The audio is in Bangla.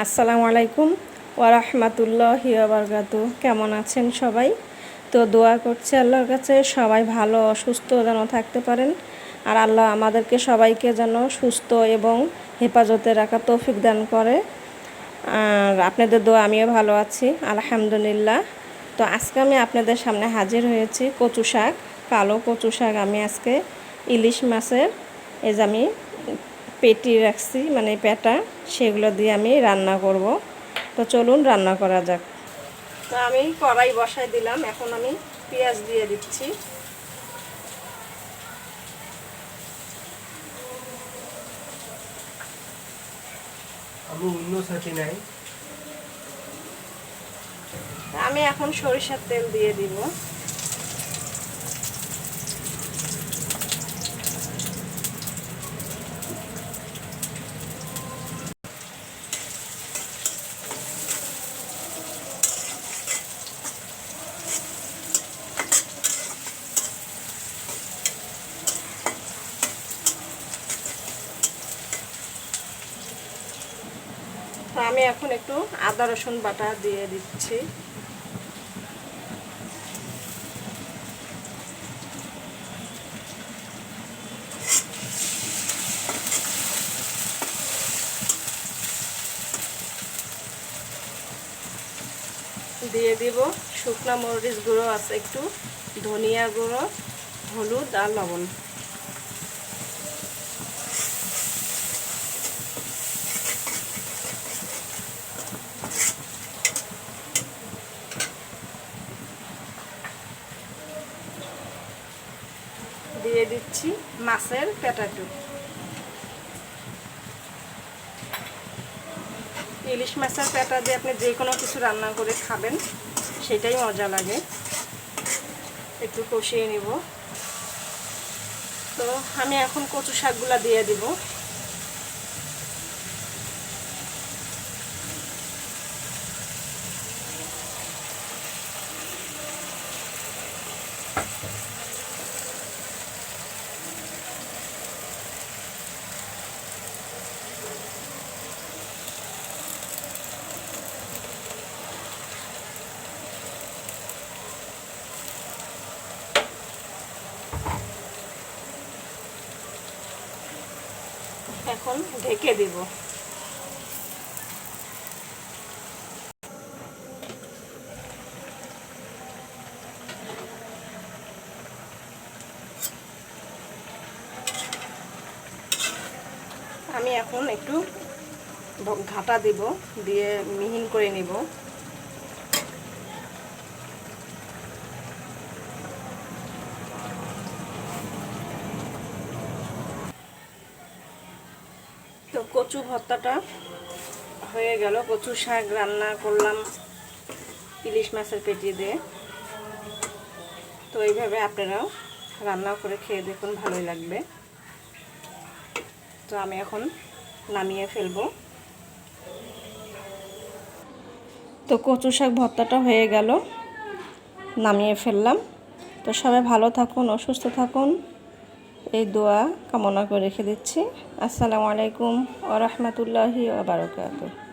আসসালামু আলাইকুম ওয়া রাহমাতুল্লাহি ওয়া বারাকাতুহু। কেমন আছেন সবাই? তো দোয়া করছি আল্লাহর কাছে সবাই ভালো সুস্থ যেন থাকতে পারেন, আর আল্লাহ আমাদেরকে সবাইকে যেন সুস্থ এবং হেফাজতে রাখার তৌফিক দান করে। আর আপনাদের দোয়া আমিও ভালো আছি আলহামদুলিল্লাহ। তো আজকে আমি আপনাদের সামনে হাজির হয়েছি কচু শাক, কালো কচু শাক। আমি আজকে ইলিশ মাছের এই যে আমি পেটি রাখছি, মানে পেটা, সেগুলো দিয়ে আমি রান্না করব। তো চলুন রান্না করা যাক। তো আমি কড়াই বসাই দিলাম, এখন আমি পেঁয়াজ দিয়ে দিচ্ছি। আমি এখন সরিষার তেল দিয়ে দিব। তো আমি এখন একটু আদা রসুন বাটা দিয়ে দিচ্ছি। দিয়ে দিব শুকনো মরিচ গুঁড়ো আছে একটু, ধনিয়া গুঁড়ো, হলুদ আর লবণ। দিয়ে দিচ্ছি মাছের পেটাটু। ইলিশ মাছের পেটা দিয়ে আপনি যে কোনো কিছু রান্না করে খাবেন, সেটাই মজা লাগে। একটু কষিয়ে নিব। তো আমি এখন কচু শাকগুলা দিয়ে দিব। এখন ঢেকে দিব। আমি এখন একটু ঘাটা দিব, দিয়ে মিহিন করে নিব। তো কচু ভর্তাটা হয়ে গেল। কচু শাক রান্না করলাম ইলিশ মাছের পেটি দিয়ে। তো এইভাবে আপনারাও রান্না করে খেয়ে দেখুন, ভালোই লাগবে। তো আমি এখন নামিয়ে ফেলবো। তো কচু শাক ভর্তাটা হয়ে গেল, নামিয়ে ফেললাম। তো সবাই ভালো থাকুন, অসুস্থ থাকুন, এই দোয়া কামনা করে রেখে দিচ্ছি। আসসালামু আলাইকুম ওয়া রাহমাতুল্লাহি ওয়া বারাকাতুহু।